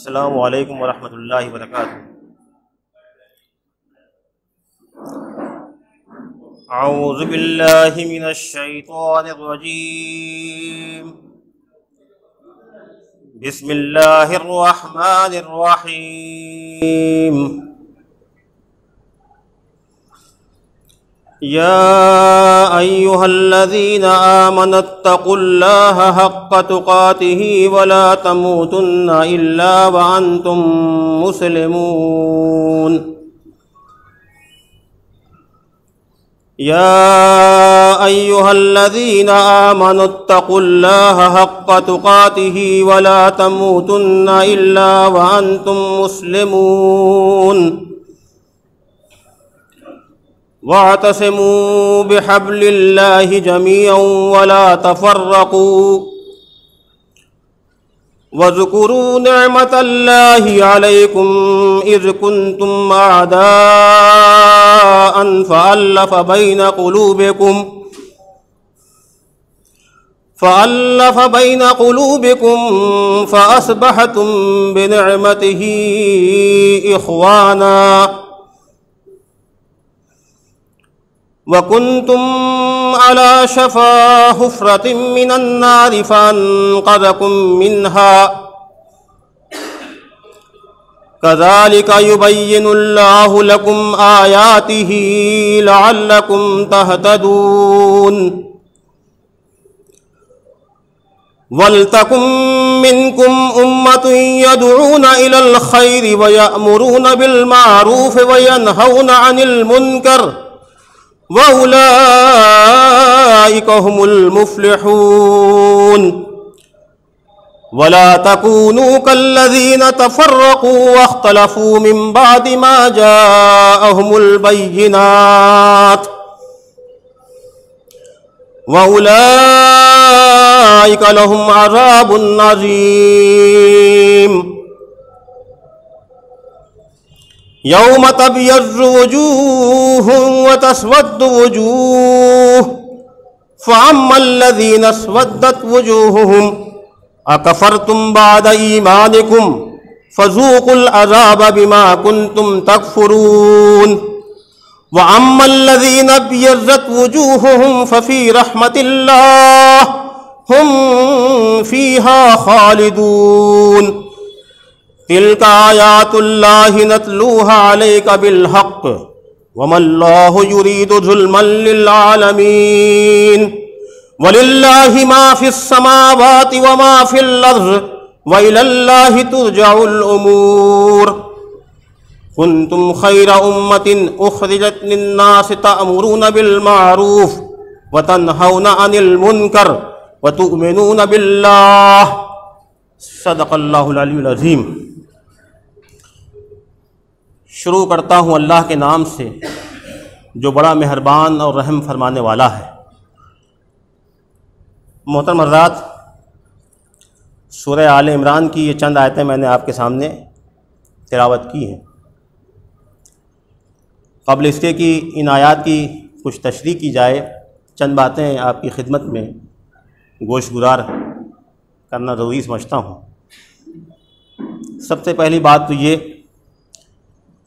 السلام علیکم ورحمۃ اللہ وبرکاتہ۔ اعوذ باللہ من الشیطان الرجیم، بسم اللہ الرحمن الرحیم۔ یا ایھا الذین آمنوا اتقوا اللہ حق تقاتہ ولا تموتن الا وانتم مسلمون۔ یا ایھا الذین آمنوا اتقوا اللہ حق تقاتہ ولا تموتن الا وانتم مسلمون۔ واعتصموا بحبل اللہ جميعا ولا تفرقوا واذكروا نعمة الله عليكم إذ كنتم أعداء فألف بين قلوبكم فأصبحتم بنعمته إخوانا وَكُنْتُمْ عَلَى شَفَا حُفْرَةٍ مِّنَ النَّارِ فَأَنقَذَكُم مِّنْهَا كَذَلِكَ يُبَيِّنُ اللَّهُ لَكُمْ آيَاتِهِ لَعَلَّكُمْ تَهْتَدُونَ۔ وَلْتَكُن مِّنكُمْ أُمَّةٌ يَدْعُونَ إِلَى الْخَيْرِ وَيَأْمُرُونَ بِالْمَعْرُوفِ وَيَنْهَوْنَ عَنِ الْمُنكَرِ وَأُولَئِكَ هُمُ الْمُفْلِحُونَ۔ وَلَا تَكُونُوا كَالَّذِينَ تَفَرَّقُوا وَاخْتَلَفُوا مِن بَعْدِ مَا جَاءَهُمُ الْبَيِّنَاتُ وَأُولَئِكَ لَهُمْ عَذَابٌ عَظِيمٌ۔ یوم تبیض وجوہ وتسود وجوہ فاما الذین اسودت وجوہہم اکفرتم بعد ایمانکم فذوقوا العذاب بما کنتم تکفرون واما الذین ابیضت وجوہہم ففی رحمت اللہ ہم فیہا خالدون۔ تلک آیات اللہ نتلوها علیک بالحق وما اللہ یرید ظلما للعالمین وللہ ما فی السماوات وما فی الارض وإلی اللہ ترجع الامور۔ کنتم خیر امت اخرجت للناس تأمرون بالمعروف وتنہون عن المنکر وتؤمنون باللہ۔ صدق اللہ العلی العظیم۔ شروع کرتا ہوں اللہ کے نام سے جو بڑا مہربان اور رحم فرمانے والا ہے۔ محترم حضرات، سورہ آل عمران کی یہ چند آیتیں میں نے آپ کے سامنے تلاوت کی ہیں۔ قبل اس کے کہ ان آیات کی کچھ تشریح کی جائے، چند باتیں آپ کی خدمت میں گوش گزار کرنا ضروری سمجھتا ہوں۔ سب سے پہلی بات تو یہ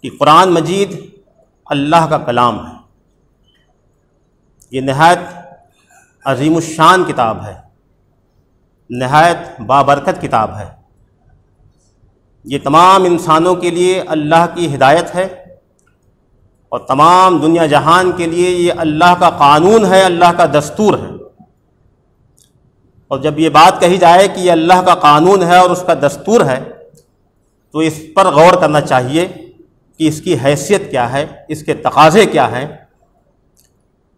کہ قرآن مجید اللہ کا کلام ہے۔ یہ نہایت عظیم الشان کتاب ہے، نہایت بابرکت کتاب ہے۔ یہ تمام انسانوں کے لیے اللہ کی ہدایت ہے اور تمام دنیا جہان کے لیے یہ اللہ کا قانون ہے، اللہ کا دستور ہے۔ اور جب یہ بات کہی جائے کہ یہ اللہ کا قانون ہے اور اس کا دستور ہے تو اس پر غور کرنا چاہیے کہ اس کی حیثیت کیا ہے، اس کے تقاضے کیا ہیں،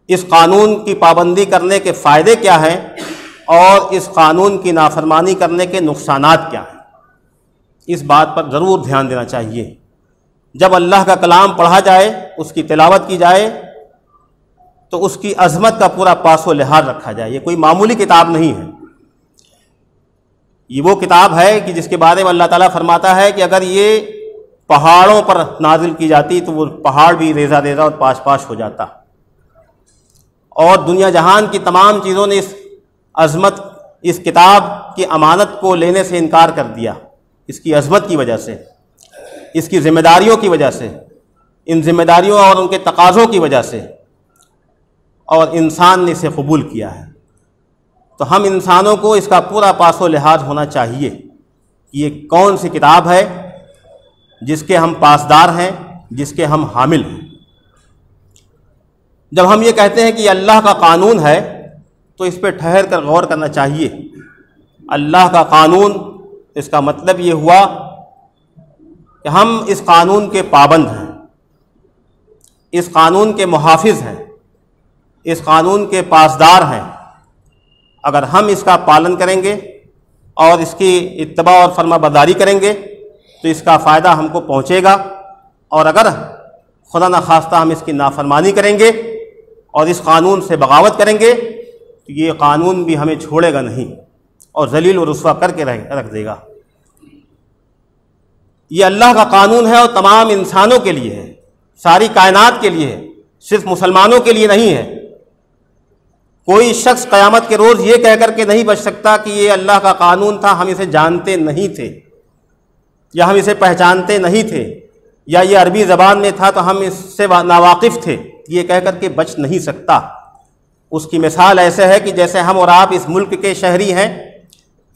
اس قانون کی پابندی کرنے کے فائدے کیا ہیں اور اس قانون کی نافرمانی کرنے کے نقصانات کیا ہیں۔ اس بات پر ضرور دھیان دینا چاہیے۔ جب اللہ کا کلام پڑھا جائے، اس کی تلاوت کی جائے تو اس کی عظمت کا پورا پاس و لحاظ رکھا جائے۔ یہ کوئی معمولی کتاب نہیں ہے، یہ وہ کتاب ہے کہ جس کے بارے میں اللہ تعالیٰ فرماتا ہے کہ اگر یہ پہاڑوں پر نازل کی جاتی تو وہ پہاڑ بھی ریزہ ریزہ اور پاش پاش ہو جاتا۔ اور دنیا جہان کی تمام چیزوں نے اس عظمت، اس کتاب کی امانت کو لینے سے انکار کر دیا، اس کی عظمت کی وجہ سے، اس کی ذمہ داریوں کی وجہ سے، ان ذمہ داریوں اور ان کے تقاضوں کی وجہ سے، اور انسان نے اسے قبول کیا ہے۔ تو ہم انسانوں کو اس کا پورا پاس و لحاظ ہونا چاہیے کہ یہ کون سی کتاب ہے جس کے ہم پاسدار ہیں، جس کے ہم حامل ہیں۔ جب ہم یہ کہتے ہیں کہ یہ اللہ کا قانون ہے تو اس پہ ٹھہر کر غور کرنا چاہیے۔ اللہ کا قانون، اس کا مطلب یہ ہوا کہ ہم اس قانون کے پابند ہیں، اس قانون کے محافظ ہیں، اس قانون کے پاسدار ہیں۔ اگر ہم اس کا پالن کریں گے اور اس کی اتباع اور فرما برداری کریں گے تو اس کا فائدہ ہم کو پہنچے گا، اور اگر خدا نخواستہ ہم اس کی نافرمانی کریں گے اور اس قانون سے بغاوت کریں گے تو یہ قانون بھی ہمیں چھوڑے گا نہیں اور ذلیل و رسوا کر کے رکھ دے گا۔ یہ اللہ کا قانون ہے اور تمام انسانوں کے لیے ہے، ساری کائنات کے لیے ہے، صرف مسلمانوں کے لیے نہیں ہے۔ کوئی شخص قیامت کے روز یہ کہہ کر کے نہیں بچ سکتا کہ یہ اللہ کا قانون تھا، ہم اسے جانتے نہیں تھے یا ہم اسے پہچانتے نہیں تھے، یا یہ عربی زبان میں تھا تو ہم اس سے ناواقف تھے، یہ کہہ کر کے بچ نہیں سکتا۔ اس کی مثال ایسے ہے کہ جیسے ہم اور آپ اس ملک کے شہری ہیں،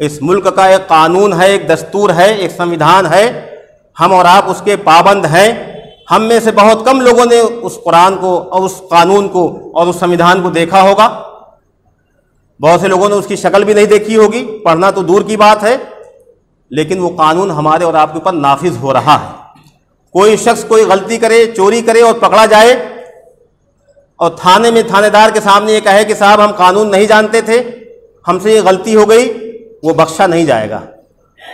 اس ملک کا ایک قانون ہے، ایک دستور ہے، ایک سنویدھان ہے، ہم اور آپ اس کے پابند ہیں۔ ہم میں سے بہت کم لوگوں نے اس قرآن کو اور اس قانون کو اور اس سنویدھان کو دیکھا ہوگا، بہت سے لوگوں نے اس کی شکل بھی نہیں دیکھی ہوگی، پڑھنا تو دور کی بات ہے، لیکن وہ قانون ہمارے اور آپ کے اوپر نافذ ہو رہا ہے۔ کوئی شخص کوئی غلطی کرے، چوری کرے اور پکڑا جائے اور تھانے میں تھانے دار کے سامنے یہ کہے کہ صاحب ہم قانون نہیں جانتے تھے، ہم سے یہ غلطی ہو گئی، وہ بخشا نہیں جائے گا،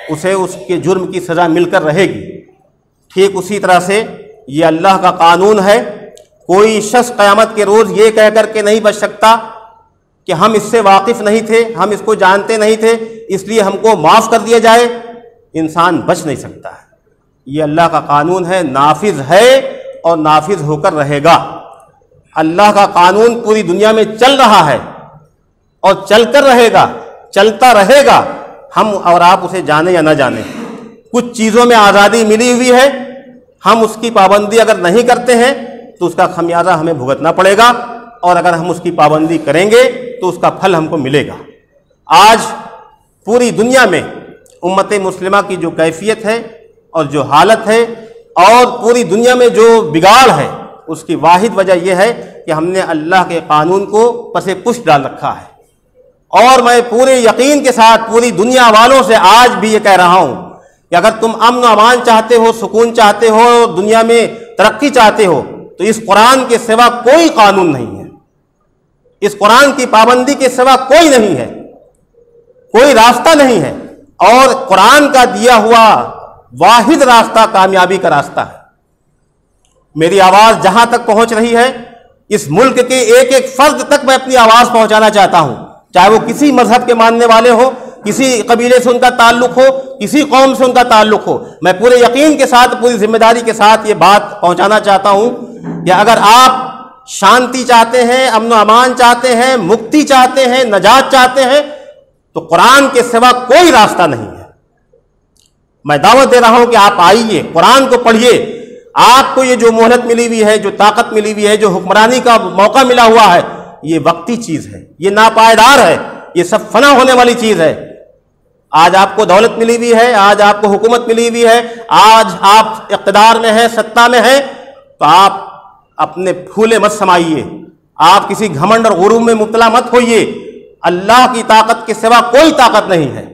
اسے اس کے جرم کی سزا مل کر رہے گی۔ ٹھیک اسی طرح سے یہ اللہ کا قانون ہے، کوئی شخص قیامت کے روز یہ کہہ کر کے نہیں بچ سکتا کہ ہم اس سے واقف نہیں تھے، ہم اس کو جانتے نہیں تھے، اس لیے ہم کو معاف کر دیا جائے، انسان بچ نہیں سکتا ہے۔ یہ اللہ کا قانون ہے، نافذ ہے اور نافذ ہو کر رہے گا۔ اللہ کا قانون پوری دنیا میں چل رہا ہے اور چل کر رہے گا، چلتا رہے گا، ہم اور آپ اسے جانیں یا نہ جانیں۔ کچھ چیزوں میں آزادی ملی ہوئی ہے، ہم اس کی پابندی اگر نہیں کرتے ہیں تو اس کا خمیازہ ہمیں بھگتنا پڑے گا، اور اگر ہم اس کی پابندی کریں گے تو اس کا پھل ہم کو ملے گا۔ آج پوری دنیا میں امت مسلمہ کی جو کیفیت ہے اور جو حالت ہے اور پوری دنیا میں جو بگاڑ ہے، اس کی واحد وجہ یہ ہے کہ ہم نے اللہ کے قانون کو پس پش ڈال رکھا ہے۔ اور میں پورے یقین کے ساتھ پوری دنیا والوں سے آج بھی یہ کہہ رہا ہوں کہ اگر تم امن و امان چاہتے ہو، سکون چاہتے ہو، دنیا میں ترقی چاہتے ہو تو اس قرآن کے سوا کوئی قانون نہیں ہے، اس قرآن کی پابندی کے سوا کوئی نہیں ہے، کوئی راستہ نہیں ہے، اور قرآن کا دیا ہوا واحد راستہ کامیابی کا راستہ ہے۔ میری آواز جہاں تک پہنچ رہی ہے، اس ملک کے ایک ایک فرد تک میں اپنی آواز پہنچانا چاہتا ہوں، چاہے وہ کسی مذہب کے ماننے والے ہو، کسی قبیلے سے ان کا تعلق ہو، کسی قوم سے ان کا تعلق ہو۔ میں پورے یقین کے ساتھ، پوری ذمہ داری کے ساتھ یہ بات پہنچانا چاہتا ہوں کہ اگر آپ شانتی چاہتے ہیں، امن و امان چاہتے ہیں، مکتی چاہتے ہیں، نجات چاہتے ہیں، تو قرآن کے سوا کوئی راستہ نہیں ہے۔ میں دعوت دے رہا ہوں کہ آپ آئیے، قرآن کو پڑھیے۔ آپ کو یہ جو مہلت ملی ہوئی ہے، جو طاقت ملی ہوئی ہے، جو حکمرانی کا موقع ملا ہوا ہے، یہ وقتی چیز ہے، یہ ناپائیدار ہے، یہ سب فنا ہونے والی چیز ہے۔ آج آپ کو دولت ملی ہوئی ہے، آج آپ کو حکومت ملی ہوئی ہے، آج آپ اقتدار میں ہیں، ستہ میں ہیں، تو آپ اپنے پھولے مت سمائیے، آپ کسی گھمنڈ اور غرور میں مبتلا مت ہوئیے۔ اللہ کی طاقت کے سوا کوئی طاقت نہیں ہے،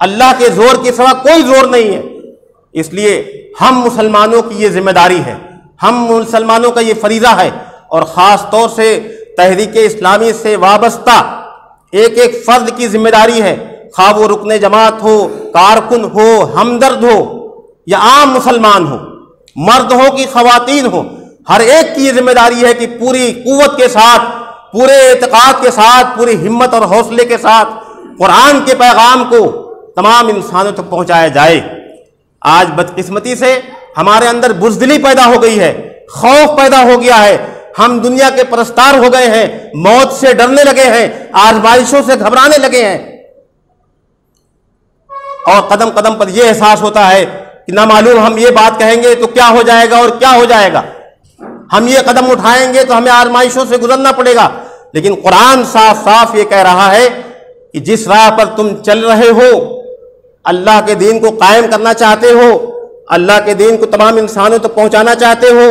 اللہ کے زور کے سوا کوئی زور نہیں ہے۔ اس لیے ہم مسلمانوں کی یہ ذمہ داری ہے، ہم مسلمانوں کا یہ فریضہ ہے، اور خاص طور سے تحریک اسلامی سے وابستہ ایک ایک فرد کی ذمہ داری ہے، خواہ وہ رکن جماعت ہو، کارکن ہو، ہمدرد ہو یا عام مسلمان ہو، مرد ہو کہ خواتین ہو، ہر ایک کی یہ ذمہ داری ہے کہ پوری قوت کے ساتھ، پورے اعتقاد کے ساتھ، پوری ہمت اور حوصلے کے ساتھ قرآن کے پیغام کو تمام انسانوں تک پہنچایا جائے۔ آج بدقسمتی سے ہمارے اندر بزدلی پیدا ہو گئی ہے، خوف پیدا ہو گیا ہے، ہم دنیا کے پرستار ہو گئے ہیں، موت سے ڈرنے لگے ہیں، آزمائشوں سے گھبرانے لگے ہیں۔ اور قدم قدم پر یہ احساس ہوتا ہے کہ نہ معلوم ہم یہ بات کہیں گے تو کیا ہو جائے گا اور کیا ہو جائے گا، ہم یہ قدم اٹھائیں گے تو ہمیں آزمائشوں سے گزرنا پڑے گا. لیکن قرآن صاف صاف یہ کہہ رہا ہے کہ جس راہ پر تم چل رہے ہو، اللہ کے دین کو قائم کرنا چاہتے ہو، اللہ کے دین کو تمام انسانوں تک پہنچانا چاہتے ہو،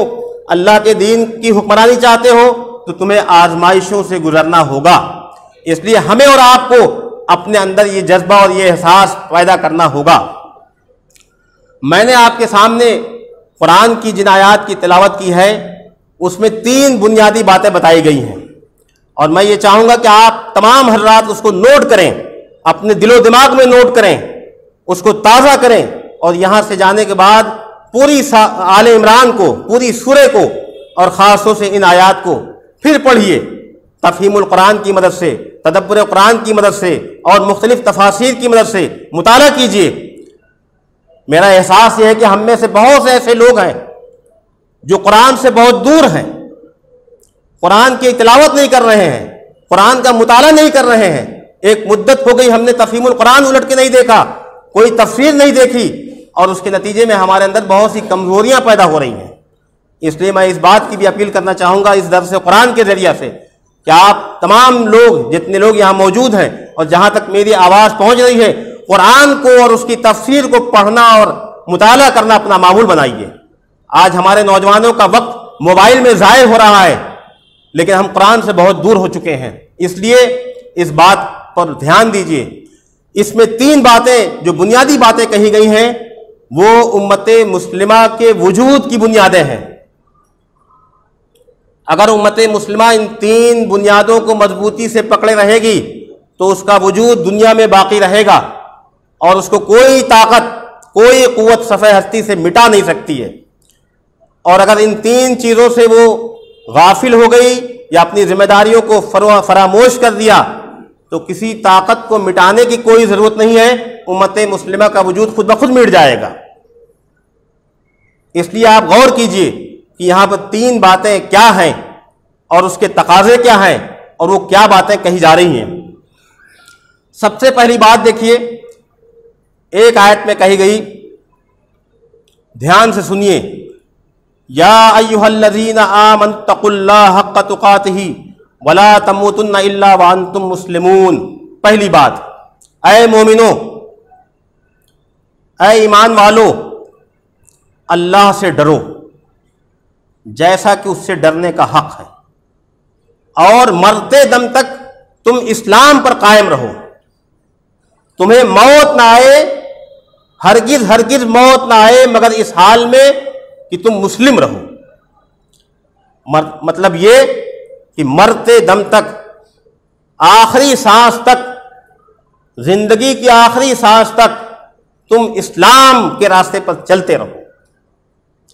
اللہ کے دین کی حکمرانی چاہتے ہو، تو تمہیں آزمائشوں سے گزرنا ہوگا. اس لیے ہمیں اور آپ کو اپنے اندر یہ جذبہ اور یہ احساس پیدا کرنا ہوگا. میں نے آپ کے سامنے قرآن کی جن آیات کی تلاوت کی ہے اس میں 3 بنیادی باتیں بتائی گئی ہیں، اور میں یہ چاہوں گا کہ آپ تمام حضرات اس کو نوٹ کریں، اپنے دل و دماغ میں نوٹ کریں، اس کو تازہ کریں، اور یہاں سے جانے کے بعد پوری آل عمران کو، پوری سورہ کو، اور خاص طور سے ان آیات کو پھر پڑھیے، تفہیم القرآن کی مدد سے، تدبر قرآن کی مدد سے، اور مختلف تفاسیر کی مدد سے مطالعہ کیجیے. میرا احساس یہ ہے کہ ہم میں سے بہت سے ایسے لوگ ہیں جو قرآن سے بہت دور ہیں، قرآن کی تلاوت نہیں کر رہے ہیں، قرآن کا مطالعہ نہیں کر رہے ہیں. ایک مدت ہو گئی ہم نے تفہیم القرآن الٹ کے نہیں دیکھا، کوئی تفسیر نہیں دیکھی، اور اس کے نتیجے میں ہمارے اندر بہت سی کمزوریاں پیدا ہو رہی ہیں. اس لیے میں اس بات کی بھی اپیل کرنا چاہوں گا اس درس قرآن کے ذریعہ سے کہ آپ تمام لوگ، جتنے لوگ یہاں موجود ہیں اور جہاں تک میری آواز پہنچ رہی ہے، قرآن کو اور اس کی تفسیر کو پڑھنا اور مطالعہ کرنا اپنا معمول بنائیے. آج ہمارے نوجوانوں کا وقت موبائل میں ضائع ہو رہا ہے، لیکن ہم قرآن سے بہت دور ہو چکے ہیں. اس لیے اس بات پر دھیان دیجیے. اس میں 3 باتیں جو بنیادی باتیں کہی گئی ہیں وہ امت مسلمہ کے وجود کی بنیادیں ہیں. اگر امت مسلمہ ان 3 بنیادوں کو مضبوطی سے پکڑے رہے گی تو اس کا وجود دنیا میں باقی رہے گا، اور اس کو کوئی طاقت، کوئی قوت صفحہ ہستی سے مٹا نہیں سکتی ہے. اور اگر ان 3 چیزوں سے وہ غافل ہو گئی یا اپنی ذمہ داریوں کو فراموش کر دیا تو کسی طاقت کو مٹانے کی کوئی ضرورت نہیں ہے، امت مسلمہ کا وجود خود بخود مٹ جائے گا. اس لیے آپ غور کیجئے کہ یہاں پر 3 باتیں کیا ہیں اور اس کے تقاضے کیا ہیں اور وہ کیا باتیں کہی جا رہی ہیں. سب سے پہلی بات دیکھیے، ایک آیت میں کہی گئی، دھیان سے سنیے، یا ایھا الذین آمنوا اتقوا اللہ حق تقاتہ ولا تموتن الا وانتم مسلمون. پہلی بات، اے مومنو، اے ایمان والو، اللہ سے ڈرو جیسا کہ اس سے ڈرنے کا حق ہے، اور مرتے دم تک تم اسلام پر قائم رہو. تمہیں موت نہ آئے، ہرگز ہرگز موت نہ آئے مگر اس حال میں کہ تم مسلم رہو. مطلب یہ کہ مرتے دم تک، آخری سانس تک، زندگی کی آخری سانس تک تم اسلام کے راستے پر چلتے رہو،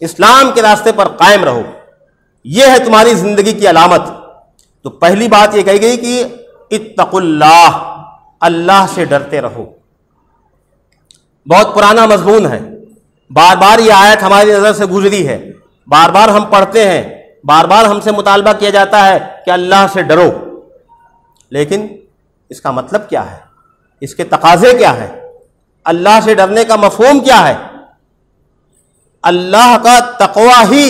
اسلام کے راستے پر قائم رہو. یہ ہے تمہاری زندگی کی علامت. تو پہلی بات یہ کہی گئی کہ اتقوا اللہ، اللہ سے ڈرتے رہو. بہت پرانا مضمون ہے، بار بار یہ آیت ہماری نظر سے گزری ہے، بار بار ہم پڑھتے ہیں، بار بار ہم سے مطالبہ کیا جاتا ہے کہ اللہ سے ڈرو. لیکن اس کا مطلب کیا ہے؟ اس کے تقاضے کیا ہے؟ اللہ سے ڈرنے کا مفہوم کیا ہے؟ اللہ کا تقوی ہی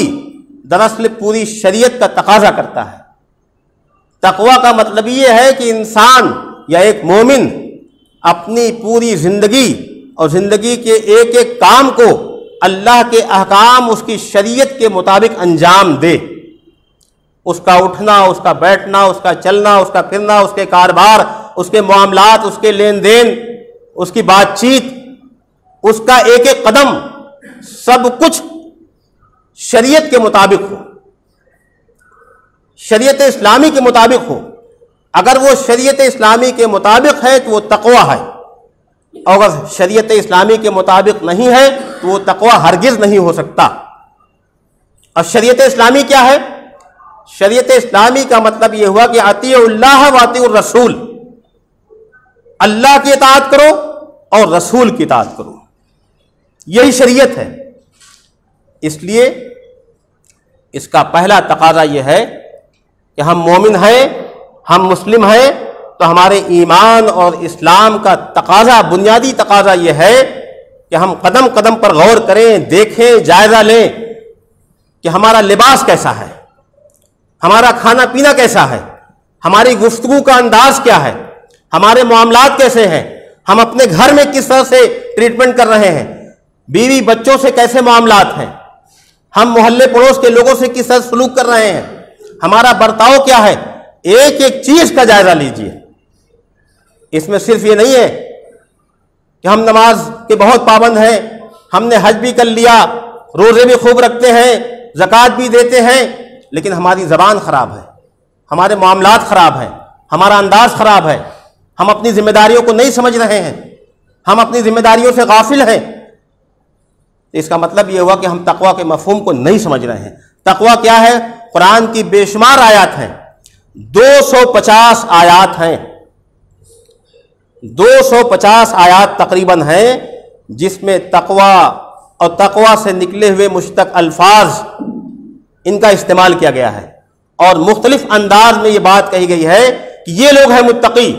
دراصل پوری شریعت کا تقاضا کرتا ہے. تقوی کا مطلب یہ ہے کہ انسان یا ایک مومن اپنی پوری زندگی اور زندگی کے ایک ایک کام کو اللہ کے احکام، اس کی شریعت کے مطابق انجام دے. اس کا اٹھنا، اس کا بیٹھنا، اس کا چلنا، اس کا پھرنا، اس کے کاروبار، اس کے معاملات، اس کے لین دین، اس کی بات چیت، اس کا ایک ایک قدم، سب کچھ شریعت کے مطابق ہو، شریعت اسلامی کے مطابق ہو. اگر وہ شریعت اسلامی کے مطابق ہے تو وہ تقوی ہے، اور اگر شریعت اسلامی کے مطابق نہیں ہے تو وہ تقوی ہرگز نہیں ہو سکتا. اور شریعت اسلامی کیا ہے؟ شریعت اسلامی کا مطلب یہ ہوا کہ اطیعوا اللہ و اطیعوا الرسول، اللہ کی اطاعت کرو اور رسول کی اطاعت کرو. یہی شریعت ہے. اس لیے اس کا پہلا تقاضا یہ ہے کہ ہم مومن ہیں، ہم مسلم ہیں تو ہمارے ایمان اور اسلام کا تقاضا، بنیادی تقاضا یہ ہے کہ ہم قدم قدم پر غور کریں، دیکھیں، جائزہ لیں کہ ہمارا لباس کیسا ہے، ہمارا کھانا پینا کیسا ہے، ہماری گفتگو کا انداز کیا ہے، ہمارے معاملات کیسے ہیں، ہم اپنے گھر میں کس طرح سے ٹریٹمنٹ کر رہے ہیں، بیوی بچوں سے کیسے معاملات ہیں، ہم محلے پڑوس کے لوگوں سے کس طرح سلوک کر رہے ہیں، ہمارا برتاؤ کیا ہے، ایک ایک چیز کا جائزہ لیجئے۔ اس میں صرف یہ نہیں ہے کہ ہم نماز کے بہت پابند ہیں، ہم نے حج بھی کر لیا، روزے بھی خوب رکھتے ہیں، زکوٰۃ بھی دیتے ہیں، لیکن ہماری زبان خراب ہے، ہمارے معاملات خراب ہیں، ہمارا انداز خراب ہے، ہم اپنی ذمہ داریوں کو نہیں سمجھ رہے ہیں، ہم اپنی ذمہ داریوں سے غافل ہیں۔ اس کا مطلب یہ ہوا کہ ہم تقویٰ کے مفہوم کو نہیں سمجھ رہے ہیں۔ تقویٰ کیا ہے؟ قرآن کی بے شمار آیات ہیں، 250 آیات ہیں، 250 آیات تقریباً ہیں جس میں تقویٰ اور تقویٰ سے نکلے ہوئے مشتق الفاظ ان کا استعمال کیا گیا ہے، اور مختلف انداز میں یہ بات کہی گئی ہے کہ یہ لوگ ہیں متقی،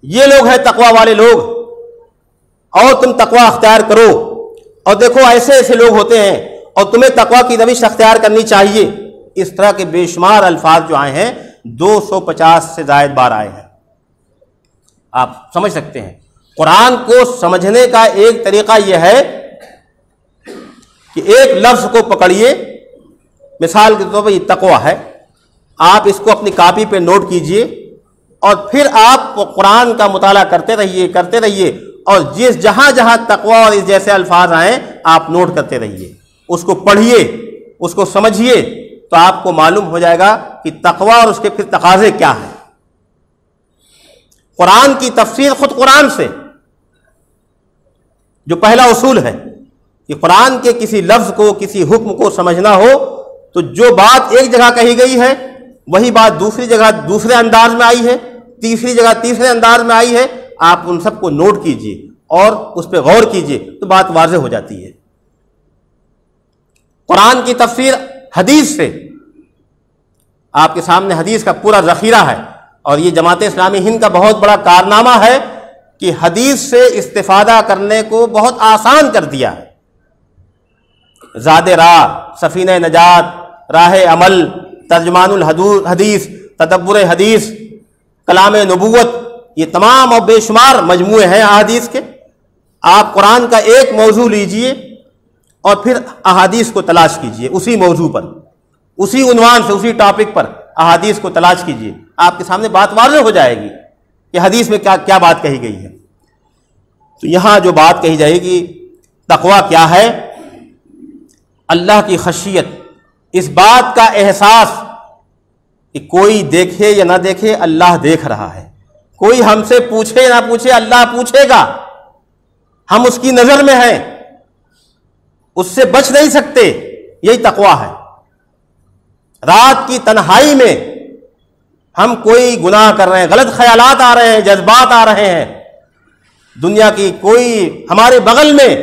یہ لوگ ہیں تقویٰ والے لوگ، اور تم تقویٰ اختیار کرو، اور دیکھو ایسے ایسے لوگ ہوتے ہیں اور تمہیں تقویٰ کی روش اختیار کرنی چاہیے۔ اس طرح کے بے شمار الفاظ جو آئے ہیں 250 سے زائد بار آئے ہیں۔ آپ سمجھ سکتے ہیں قرآن کو سمجھنے کا ایک طریقہ یہ ہے کہ ایک لفظ کو پکڑیے، مثال کے طور پر یہ تقویٰ ہے، آپ اس کو اپنی کاپی پہ نوٹ کیجئے اور پھر آپ قرآن کا مطالعہ کرتے رہیے اور جہاں جہاں تقویٰ اور اس جیسے الفاظ آئیں آپ نوٹ کرتے رہیے، اس کو پڑھیے، اس کو سمجھیے، تو آپ کو معلوم ہو جائے گا کہ تقویٰ اور اس کے پھر تقاضے کیا ہیں۔ قرآن کی تفسیر خود قرآن سے، جو پہلا اصول ہے کہ قرآن کے کسی لفظ کو، کسی حکم کو سمجھنا ہو تو جو بات ایک جگہ کہی گئی ہے وہی بات دوسری جگہ دوسرے انداز میں آئی ہے، تیسری جگہ تیسرے انداز میں آئی ہے، آپ ان سب کو نوٹ کیجئے اور اس پہ غور کیجئے تو بات واضح ہو جاتی ہے۔ قرآن کی تفسیر حدیث سے، آپ کے سامنے حدیث کا پورا ذخیرہ ہے، اور یہ جماعت اسلامی ہند کا بہت بڑا کارنامہ ہے کہ حدیث سے استفادہ کرنے کو بہت آسان کر دیا ہے۔ زاد راہ، سفینہ نجات، راہ عمل، ترجمان الحدیث، تدبر حدیث، کلام نبوت، یہ تمام اور بے شمار مجموعے ہیں احادیث کے۔ آپ قرآن کا ایک موضوع لیجئے اور پھر احادیث کو تلاش کیجئے، اسی موضوع پر، اسی عنوان سے، اسی ٹاپک پر احادیث کو تلاش کیجئے، آپ کے سامنے بات واضح ہو جائے گی کہ حدیث میں کیا بات کہی گئی ہے۔ تو یہاں جو بات کہی جائے گی تقویٰ کیا ہے؟ اللہ کی خشیت، اس بات کا احساس کہ کوئی دیکھے یا نہ دیکھے اللہ دیکھ رہا ہے، کوئی ہم سے پوچھے نہ پوچھے اللہ پوچھے گا، ہم اس کی نظر میں ہیں، اس سے بچ نہیں سکتے، یہی تقویٰ ہے۔ رات کی تنہائی میں ہم کوئی گناہ کر رہے ہیں، غلط خیالات آ رہے ہیں، جذبات آ رہے ہیں، دنیا کی کوئی ہمارے بغل میں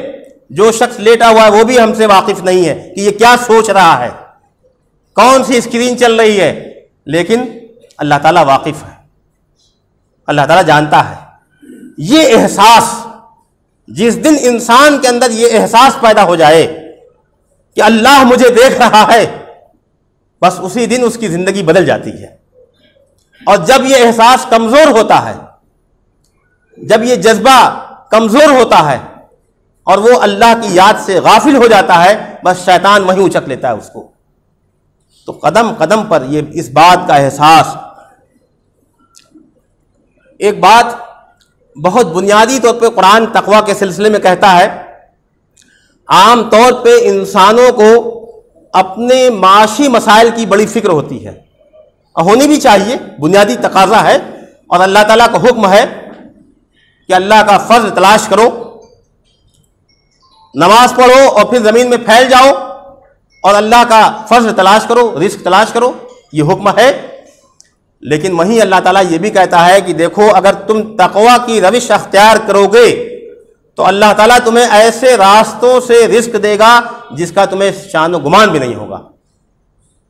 جو شخص لیٹا ہوا ہے وہ بھی ہم سے واقف نہیں ہے کہ یہ کیا سوچ رہا ہے، کون سی اسکرین چل رہی ہے، لیکن اللہ تعالیٰ واقف ہے، اللہ تعالیٰ جانتا ہے۔ یہ احساس، جس دن انسان کے اندر یہ احساس پیدا ہو جائے کہ اللہ مجھے دیکھ رہا ہے، بس اسی دن اس کی زندگی بدل جاتی ہے۔ اور جب یہ احساس کمزور ہوتا ہے، جب یہ جذبہ کمزور ہوتا ہے اور وہ اللہ کی یاد سے غافل ہو جاتا ہے، بس شیطان وہیں اچک لیتا ہے اس کو۔ تو قدم قدم پر یہ اس بات کا احساس، ایک بات بہت بنیادی طور پہ قرآن تقویٰ کے سلسلے میں کہتا ہے، عام طور پہ انسانوں کو اپنے معاشی مسائل کی بڑی فکر ہوتی ہے، اور ہونی بھی چاہیے، بنیادی تقاضا ہے، اور اللہ تعالیٰ کا حکم ہے کہ اللہ کا فضل تلاش کرو، نماز پڑھو اور پھر زمین میں پھیل جاؤ اور اللہ کا فضل تلاش کرو، رزق تلاش کرو، یہ حکم ہے۔ لیکن وہیں اللہ تعالیٰ یہ بھی کہتا ہے کہ دیکھو اگر تم تقویٰ کی روش اختیار کرو گے تو اللہ تعالیٰ تمہیں ایسے راستوں سے رزق دے گا جس کا تمہیں شان و گمان بھی نہیں ہوگا،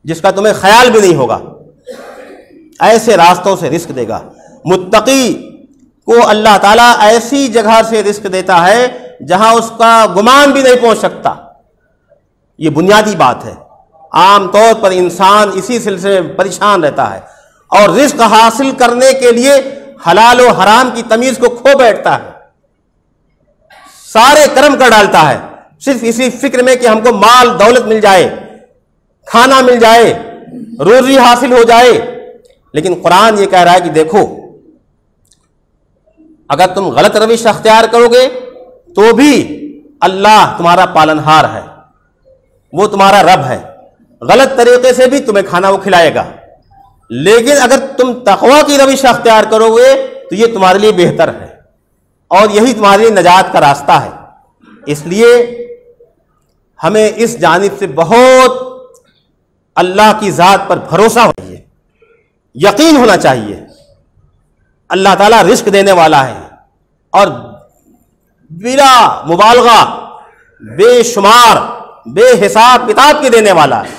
جس کا تمہیں خیال بھی نہیں ہوگا، ایسے راستوں سے رزق دے گا۔ متقی کو اللہ تعالیٰ ایسی جگہ سے رزق دیتا ہے جہاں اس کا گمان بھی نہیں پہنچ سکتا. یہ بنیادی بات ہے. عام طور پر انسان اسی سلسلے میں پریشان رہتا ہے اور رزق حاصل کرنے کے لیے حلال و حرام کی تمیز کو کھو بیٹھتا ہے, سارے کرم کر ڈالتا ہے صرف اسی فکر میں کہ ہم کو مال دولت مل جائے, کھانا مل جائے, روزی حاصل ہو جائے. لیکن قرآن یہ کہہ رہا ہے کہ دیکھو, اگر تم غلط روش اختیار کرو گے تو بھی اللہ تمہارا پالنہار ہے, وہ تمہارا رب ہے. غلط طریقے سے بھی تمہیں کھانا وہ کھلائے گا. لیکن اگر تم تقویٰ کی روش اختیار کرو گے تو یہ تمہارے لیے بہتر ہے اور یہی تمہارے لیے نجات کا راستہ ہے. اس لیے ہمیں اس جانب سے بہت اللہ کی ذات پر بھروسہ ہونا چاہیے, یقین ہونا چاہیے. اللہ تعالیٰ رزق دینے والا ہے اور بلا مبالغہ بے شمار بے حساب کتاب کے دینے والا ہے.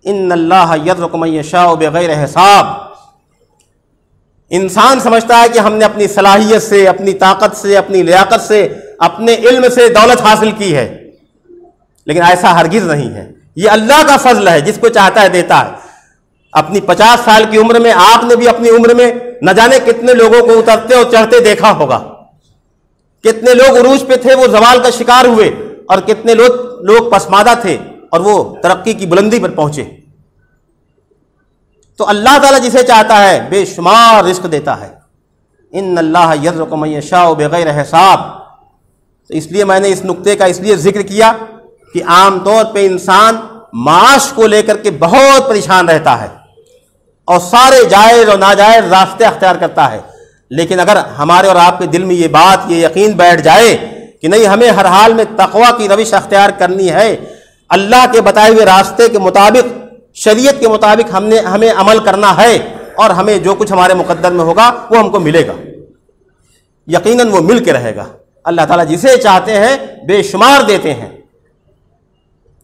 ان اللہ یرزق من یشاء بغیر حساب. انسان سمجھتا ہے کہ ہم نے اپنی صلاحیت سے, اپنی طاقت سے, اپنی لیاقت سے, اپنے علم سے دولت حاصل کی ہے, لیکن ایسا ہرگز نہیں ہے. یہ اللہ کا فضل ہے, جس کو چاہتا ہے دیتا ہے. اپنی 50 سال کی عمر میں آپ نے بھی اپنی عمر میں نہ جانے کتنے لوگوں کو اترتے اور چڑھتے دیکھا ہوگا. کتنے لوگ عروج پہ تھے وہ زوال کا شکار ہوئے, اور کتنے لوگ پسماندہ تھے اور وہ ترقی کی بلندی پر پہنچے. تو اللہ تعالیٰ جسے چاہتا ہے بے شمار رزق دیتا ہے. ان اللہ یرزق من یشاء بغیر حساب. تو اس لیے میں نے اس نقطے کا اس لیے ذکر کیا کہ عام طور پہ انسان معاش کو لے کر کے بہت پریشان رہتا ہے اور سارے جائز اور ناجائز راستے اختیار کرتا ہے. لیکن اگر ہمارے اور آپ کے دل میں یہ بات, یہ یقین بیٹھ جائے کہ نہیں, ہمیں ہر حال میں تقویٰ کی روش اختیار کرنی ہے, اللہ کے بتائے ہوئے راستے کے مطابق, شریعت کے مطابق ہمیں عمل کرنا ہے, اور ہمیں جو کچھ ہمارے مقدر میں ہوگا وہ ہم کو ملے گا, یقیناً وہ مل کے رہے گا. اللہ تعالیٰ جسے چاہتے ہیں بے شمار دیتے ہیں.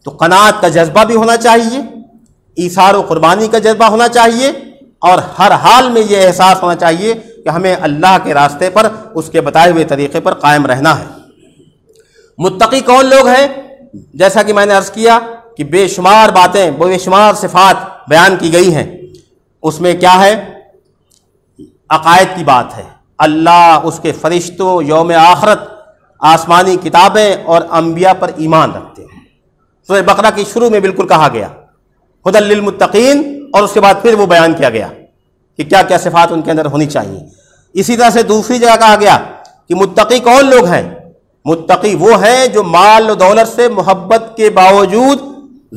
تو قناعت کا جذبہ بھی ہونا چاہیے, ایثار و قربانی کا جذبہ ہونا چاہیے, اور ہر حال میں یہ احساس ہونا چاہیے کہ ہمیں اللہ کے راستے پر, اس کے بتائے ہوئے طریقے پر قائم رہنا ہے. متقی کون لوگ ہیں؟ جیسا کہ میں نے عرض کیا کہ بے شمار باتیں, بے شمار صفات بیان کی گئی ہیں. اس میں کیا ہے؟ عقائد کی بات ہے. اللہ, اس کے فرشتوں, یوم آخرت, آسمانی کتابیں اور انبیاء پر ایمان رکھتے ہیں. سورہ بقرہ کی شروع میں بالکل کہا گیا ھدی للمتقین, اور اس کے بعد پھر وہ بیان کیا گیا کہ کیا کیا صفات ان کے اندر ہونی چاہیے. اسی طرح سے دوسری جگہ کہا گیا کہ متقی کون لوگ ہیں؟ متقی وہ ہیں جو مال و دولت سے محبت کے باوجود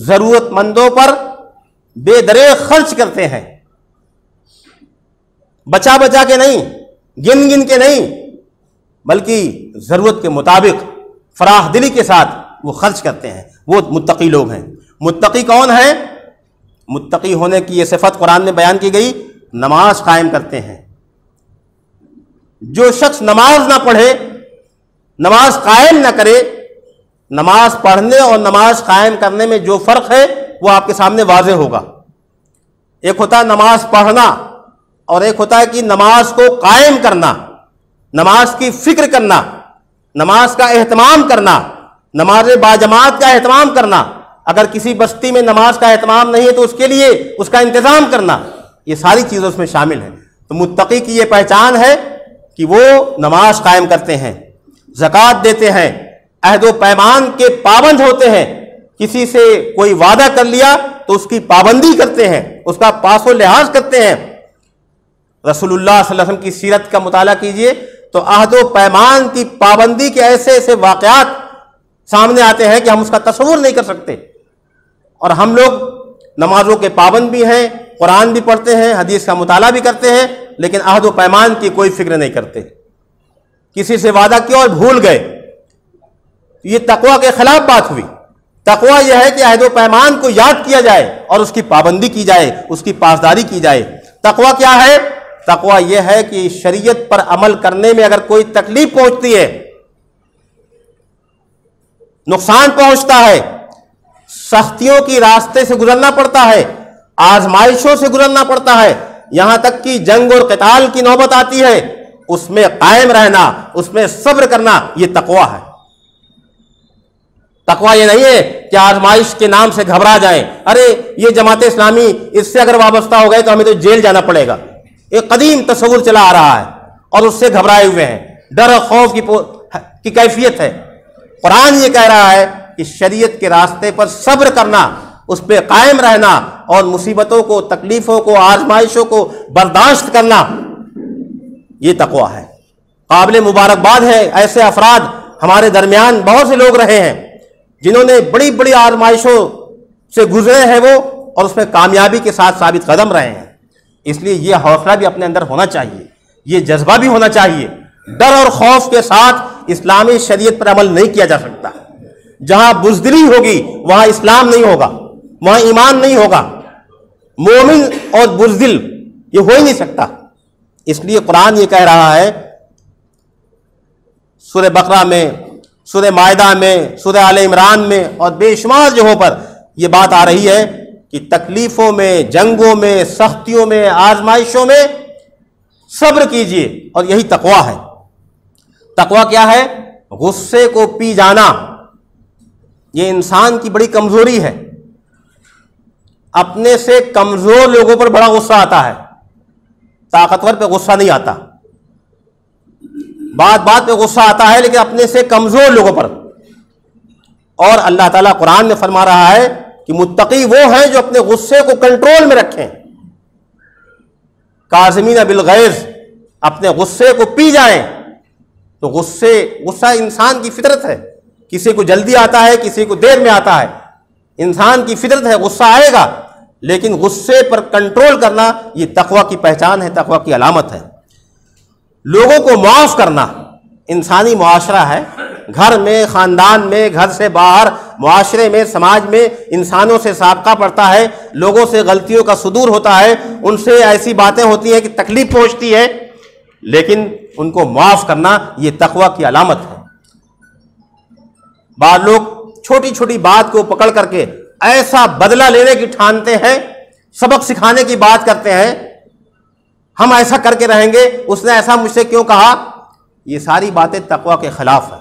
ضرورت مندوں پر بے دریغ خرچ کرتے ہیں. بچا بچا کے نہیں, گن گن کے نہیں, بلکہ ضرورت کے مطابق فراخ دلی کے ساتھ وہ خرچ کرتے ہیں. وہ متقی لوگ ہیں. متقی کون ہیں؟ متقی ہونے کی یہ صفت قرآن میں بیان کی گئی, نماز قائم کرتے ہیں. جو شخص نماز نہ پڑھے, نماز قائم نہ کرے, نماز پڑھنے اور نماز قائم کرنے میں جو فرق ہے وہ آپ کے سامنے واضح ہوگا. ایک ہوتا ہے نماز پڑھنا, اور ایک ہوتا ہے کہ نماز کو قائم کرنا, نماز کی فکر کرنا, نماز کا اہتمام کرنا, نماز باجماعت کا اہتمام کرنا. اگر کسی بستی میں نماز کا اہتمام نہیں ہے تو اس کے لیے اس کا انتظام کرنا. یہ ساری چیزیں اس میں شامل ہیں. تو متقی کی یہ پہچان ہے کہ وہ نماز قائم کرتے ہیں, زکوٰۃ دیتے ہیں, عہد و پیمان کے پابند ہوتے ہیں. کسی سے کوئی وعدہ کر لیا تو اس کی پابندی کرتے ہیں, اس کا پاس و لحاظ کرتے ہیں. رسول اللہ صلی اللہ علیہ وسلم کی سیرت کا مطالعہ کیجئے تو عہد و پیمان کی پابندی کے ایسے ایسے واقعات سامنے آتے ہیں کہ ہم اس کا تصور نہیں کر سکتے. اور ہم لوگ نمازوں کے پابند بھی ہیں, قرآن بھی پڑھتے ہیں, حدیث کا مطالعہ بھی کرتے ہیں, لیکن عہد و پیمان کی کوئی فکر نہیں کرتے. کسی سے وعدہ کیا اور بھول گئے, یہ تقویٰ کے خلاف بات ہوئی. تقویٰ یہ ہے کہ عہد و پیمان کو یاد کیا جائے اور اس کی پابندی کی جائے, اس کی پاسداری کی جائے. تقویٰ کیا ہے؟ تقویٰ یہ ہے کہ شریعت پر عمل کرنے میں اگر کوئی تکلیف پہنچتی ہے, نقصان پہنچتا ہے, سختیوں کی راستے سے گزرنا پڑتا ہے, آزمائشوں سے گزرنا پڑتا ہے, یہاں تک کہ جنگ اور قتال کی نوبت آتی ہے اس میں قائم رہنا، اس میں صبر کرنا، یہ تقوی ہے۔ تقوی یہ نہیں ہے کہ آزمائش کے نام سے گھبرا جائیں، ارے یہ جماعت اسلامی اس سے اگر وابستہ ہو گئے تو ہمیں تو جیل جانا پڑے گا۔ ایک قدیم تصور چلا آ رہا ہے اور اس سے گھبرائے ہوئے ہیں، ڈر اور خوف کی کیفیت ہے۔ قرآن یہ کہہ رہا ہے کہ شریعت کے راستے پر صبر کرنا، اس پہ قائم رہنا اور مصیبتوں کو، تکلیفوں کو، آزمائشوں کو برداشت کرنا، یہ تقوی ہے۔ قابل مبارکباد ہے ایسے افراد ہمارے درمیان بہت سے لوگ رہے ہیں جنہوں نے بڑی بڑی آزمائشوں سے گزرے ہیں وہ، اور اس میں کامیابی کے ساتھ ثابت قدم رہے ہیں۔ اس لیے یہ حوصلہ بھی اپنے اندر ہونا چاہیے، یہ جذبہ بھی ہونا چاہیے۔ ڈر اور خوف کے ساتھ اسلامی شریعت پر عمل نہیں کیا جا سکتا۔ جہاں بزدلی ہوگی وہاں اسلام نہیں ہوگا، وہاں ایمان نہیں ہوگا۔ مومن اور بزدل یہ ہو ہی نہیں سکتا۔ اس لیے قرآن یہ کہہ رہا ہے سورہ بقرہ میں، سورہ مائدہ میں، سورہ آل عمران میں اور بے شمار جگہوں پر یہ بات آ رہی ہے کہ تکلیفوں میں، جنگوں میں، سختیوں میں، آزمائشوں میں صبر کیجئے، اور یہی تقوی ہے۔ تقوی کیا ہے؟ غصے کو پی جانا۔ یہ انسان کی بڑی کمزوری ہے، اپنے سے کمزور لوگوں پر بڑا غصہ آتا ہے، طاقتور پہ غصہ نہیں آتا۔ بات بات پہ غصہ آتا ہے لیکن اپنے سے کمزور لوگوں پر۔ اور اللہ تعالیٰ قرآن میں فرما رہا ہے کہ متقی وہ ہیں جو اپنے غصے کو کنٹرول میں رکھیں، کاظمین بالغیظ، اپنے غصے کو پی جائیں۔ تو غصہ انسان کی فطرت ہے، کسی کو جلدی آتا ہے، کسی کو دیر میں آتا ہے، انسان کی فطرت ہے، غصہ آئے گا، لیکن غصے پر کنٹرول کرنا یہ تقوی کی پہچان ہے، تقوی کی علامت ہے۔ لوگوں کو معاف کرنا انسانی معاشرہ ہے، گھر میں، خاندان میں، گھر سے باہر، معاشرے میں، سماج میں انسانوں سے سابقہ پڑتا ہے، لوگوں سے غلطیوں کا صدور ہوتا ہے، ان سے ایسی باتیں ہوتی ہیں کہ تکلیف پہنچتی ہے، لیکن ان کو معاف کرنا یہ تقوی کی علامت ہے۔ بعض لوگ چھوٹی چھوٹی بات کو پکڑ کر کے ایسا بدلہ لینے کی ٹھانتے ہیں، سبق سکھانے کی بات کرتے ہیں، ہم ایسا کر کے رہیں گے، اس نے ایسا مجھ سے کیوں کہا۔ یہ ساری باتیں تقوی کے خلاف ہیں۔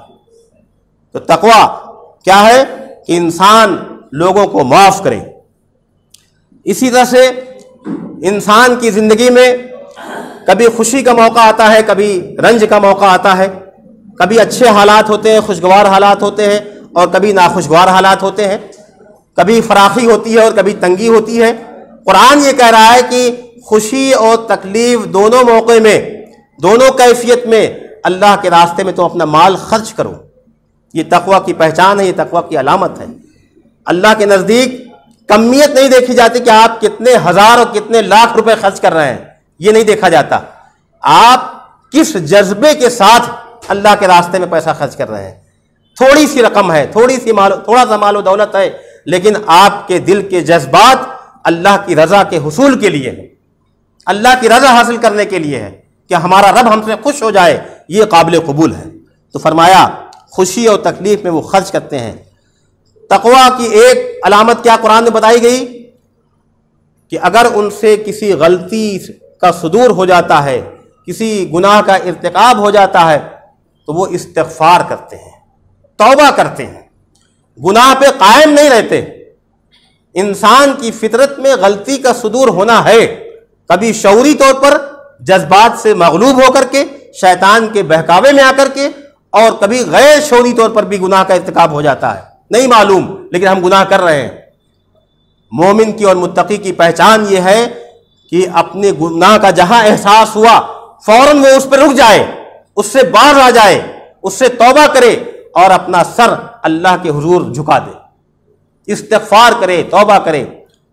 تو تقوی کیا ہے کہ انسان لوگوں کو معاف کرے۔ اسی طرح سے انسان کی زندگی میں کبھی خوشی کا موقع آتا ہے، کبھی رنج کا موقع آتا ہے، کبھی اچھے حالات ہوتے ہیں، خوشگوار حالات ہوتے ہیں، اور کبھی ناخوشگوار حالات ہوتے ہیں، کبھی فراخی ہوتی ہے اور کبھی تنگی ہوتی ہے۔ قرآن یہ کہہ رہا ہے کہ خوشی اور تکلیف دونوں موقع میں، دونوں کیفیت میں اللہ کے راستے میں تو اپنا مال خرچ کرو۔ یہ تقوی کی پہچان ہے، یہ تقوی کی علامت ہے۔ اللہ کے نزدیک کمیت نہیں دیکھی جاتی کہ آپ کتنے ہزار اور کتنے لاکھ روپے خرچ کر رہے ہیں، یہ نہیں دیکھا جاتا۔ آپ کس جذبے کے ساتھ اللہ کے راستے میں پیسہ خرچ کر رہے ہیں۔ تھوڑی سی رقم ہے، تھوڑا سا مال و دولت ہے، لیکن آپ کے دل کے جذبات اللہ کی رضا کے حصول کے لیے ہے، اللہ کی رضا حاصل کرنے کے لیے ہے کہ ہمارا رب ہم سے خوش ہو جائے، یہ قابل قبول ہے۔ تو فرمایا خوشی اور تکلیف میں وہ خرچ کرتے ہیں۔ تقوی کی ایک علامت کیا قرآن میں بتائی گئی کہ اگر ان سے کسی غلطی کا صدور ہو جاتا ہے، کسی گناہ کا ارتکاب ہو جاتا ہے، تو وہ استغفار کرتے ہیں، توبہ کرتے ہیں، گناہ پہ قائم نہیں رہتے۔ انسان کی فطرت میں غلطی کا صدور ہونا ہے، کبھی شعوری طور پر جذبات سے مغلوب ہو کر کے، شیطان کے بہکاوے میں آ کر کے، اور کبھی غیر شعوری طور پر بھی گناہ کا ارتکاب ہو جاتا ہے، نہیں معلوم لیکن ہم گناہ کر رہے ہیں۔ مومن کی اور متقی کی پہچان یہ ہے کہ اپنے گناہ کا جہاں احساس ہوا فوراً وہ اس پہ رک جائے، اس سے باز آ جائے، اس سے توبہ کرے اور اپنا سر اللہ کے حضور جھکا دے، استغفار کرے، توبہ کرے۔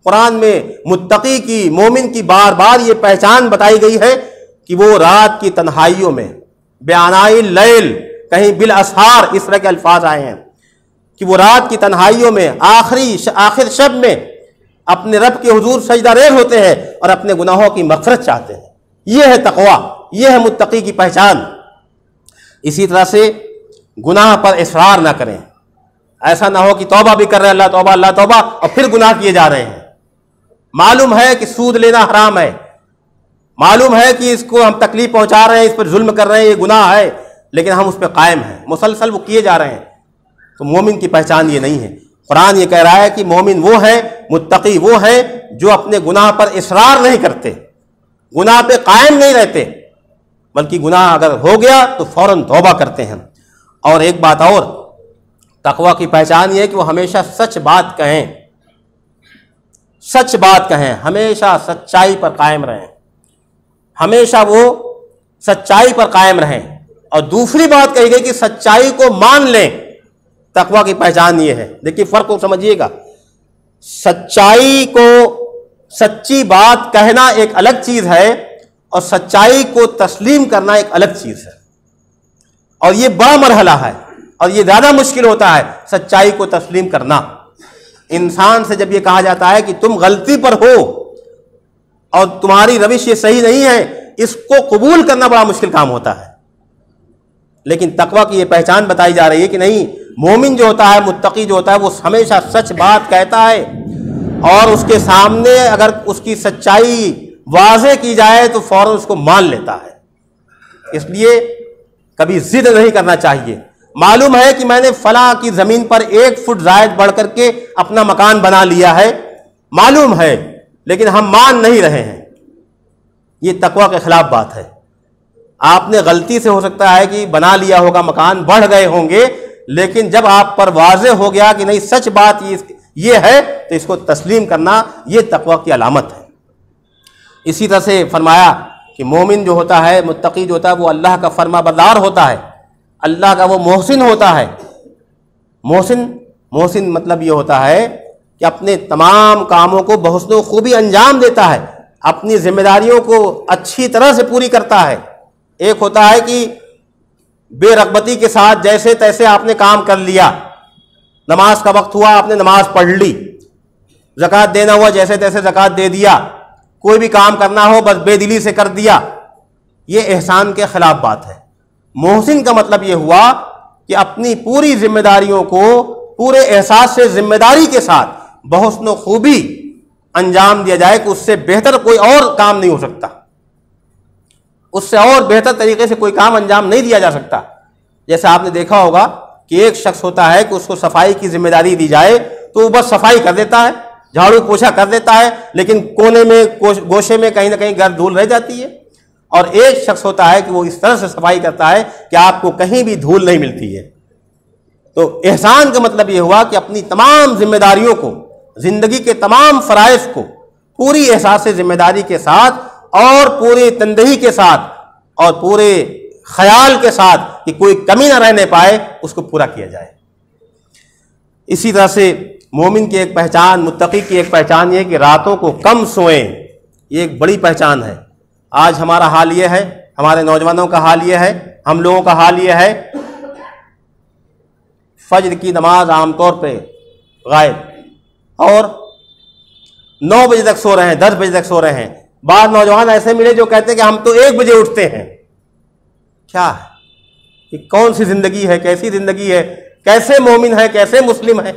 قرآن میں متقی کی، مومن کی بار بار یہ پہچان بتائی گئی ہے کہ وہ رات کی تنہائیوں میں، بیانائی اللیل، کہیں بالاسحار، اس طرح کے الفاظ آئے ہیں کہ وہ رات کی تنہائیوں میں، آخر شب میں اپنے رب کے حضور سجدہ ریز ہوتے ہیں اور اپنے گناہوں کی مغفرت چاہتے ہیں۔ یہ ہے تقوی، یہ ہے متقی کی پہچان۔ اسی طرح سے گناہ پر اصرار نہ کریں، ایسا نہ ہو کہ توبہ بھی کر رہے ہیں، اللہ توبہ اللہ توبہ، اور پھر گناہ کیے جا رہے ہیں۔ معلوم ہے کہ سود لینا حرام ہے، معلوم ہے کہ اس کو ہم تکلیف پہنچا رہے ہیں، اس پر ظلم کر رہے ہیں، یہ گناہ ہے، لیکن ہم اس پہ قائم ہیں، مسلسل وہ کیے جا رہے ہیں، تو مومن کی پہچان یہ نہیں ہے۔ قرآن یہ کہہ رہا ہے کہ مومن وہ ہے، متقی وہ ہے جو اپنے گناہ پر اصرار نہیں کرتے، گناہ پہ قائم نہیں رہتے، بلکہ گناہ اگر ہو گیا تو فوراً توبہ کرتے ہیں۔ اور ایک بات اور، تقویٰ کی پہچان یہ ہے کہ وہ ہمیشہ سچ بات کہیں، سچ بات کہیں، ہمیشہ سچائی پر قائم رہیں، ہمیشہ وہ سچائی پر قائم رہیں۔ اور دوسری بات کہی گئی کہ سچائی کو مان لیں، تقویٰ کی پہچان یہ ہے۔ دیکھیے فرق کو سمجھیے گا، سچائی کو، سچی بات کہنا ایک الگ چیز ہے اور سچائی کو تسلیم کرنا ایک الگ چیز ہے، اور یہ بڑا مرحلہ ہے اور یہ زیادہ مشکل ہوتا ہے سچائی کو تسلیم کرنا۔ انسان سے جب یہ کہا جاتا ہے کہ تم غلطی پر ہو اور تمہاری روش یہ صحیح نہیں ہے، اس کو قبول کرنا بڑا مشکل کام ہوتا ہے، لیکن تقویٰ کی یہ پہچان بتائی جا رہی ہے کہ نہیں، مومن جو ہوتا ہے، متقی جو ہوتا ہے، وہ ہمیشہ سچ بات کہتا ہے، اور اس کے سامنے اگر اس کی سچائی واضح کی جائے تو فوراً اس کو مان لیتا ہے۔ اس لیے کبھی ضد نہیں کرنا چاہیے۔ معلوم ہے کہ میں نے فلاں کی زمین پر 1 فٹ زائد بڑھ کر کے اپنا مکان بنا لیا ہے، معلوم ہے، لیکن ہم مان نہیں رہے ہیں، یہ تقویٰ کے خلاف بات ہے۔ آپ نے غلطی سے ہو سکتا ہے کہ بنا لیا ہوگا مکان، بڑھ گئے ہوں گے، لیکن جب آپ پر واضح ہو گیا کہ نہیں سچ بات یہ ہے تو اس کو تسلیم کرنا یہ تقویٰ کی علامت ہے۔ اسی طرح سے فرمایا کہ مومن جو ہوتا ہے، متقی جو ہوتا ہے، وہ اللہ کا فرما بردار ہوتا ہے، اللہ کا وہ محسن ہوتا ہے۔ محسن مطلب یہ ہوتا ہے کہ اپنے تمام کاموں کو بحسن و خوبی انجام دیتا ہے، اپنی ذمہ داریوں کو اچھی طرح سے پوری کرتا ہے۔ ایک ہوتا ہے کہ بے رغبتی کے ساتھ جیسے تیسے آپ نے کام کر لیا، نماز کا وقت ہوا آپ نے نماز پڑھ لی، زکوٰۃ دینا ہوا جیسے تیسے زکوٰۃ دے دیا، کوئی بھی کام کرنا ہو بس بے دلی سے کر دیا، یہ احسان کے خلاف بات ہے۔ محسن کا مطلب یہ ہوا کہ اپنی پوری ذمہ داریوں کو پورے احساس سے ذمہ داری کے ساتھ بحسن و خوبی انجام دیا جائے کہ اس سے بہتر کوئی اور کام نہیں ہو سکتا، اس سے اور بہتر طریقے سے کوئی کام انجام نہیں دیا جا سکتا۔ جیسے آپ نے دیکھا ہوگا کہ ایک شخص ہوتا ہے کہ اس کو صفائی کی ذمہ داری دی جائے تو وہ بس صفائی کر دیتا ہے، جھاڑو پوچھا کر دیتا ہے، لیکن کونے میں گوشے میں کہیں نہ کہیں گرد دھول رہ جاتی ہے۔ اور ایک شخص ہوتا ہے کہ وہ اس طرح سے صفائی کرتا ہے کہ آپ کو کہیں بھی دھول نہیں ملتی ہے۔ تو احسان کا مطلب یہ ہوا کہ اپنی تمام ذمہ داریوں کو، زندگی کے تمام فرائض کو پوری احساس ذمہ داری کے ساتھ اور پوری تندہی کے ساتھ اور پورے خیال کے ساتھ کہ کوئی کمی نہ رہنے پائے اس کو پورا کیا جائے۔ اسی طرح سے مومن کی ایک پہچان، متقی کی ایک پہچان یہ ہے کہ راتوں کو کم سوئیں، یہ ایک بڑی پہچان ہے۔ آج ہمارا حال یہ ہے، ہمارے نوجوانوں کا حال یہ ہے، ہم لوگوں کا حال یہ ہے، فجر کی نماز عام طور پہ غائب، اور 9 بجے تک سو رہے ہیں، 10 بجے تک سو رہے ہیں۔ بعض نوجوان ایسے ملے جو کہتے ہیں کہ ہم تو 1 بجے اٹھتے ہیں۔ کیا ہے یہ؟ کون سی زندگی ہے؟ کیسی زندگی ہے؟ کیسے مومن ہے؟ کیسے مسلم ہے؟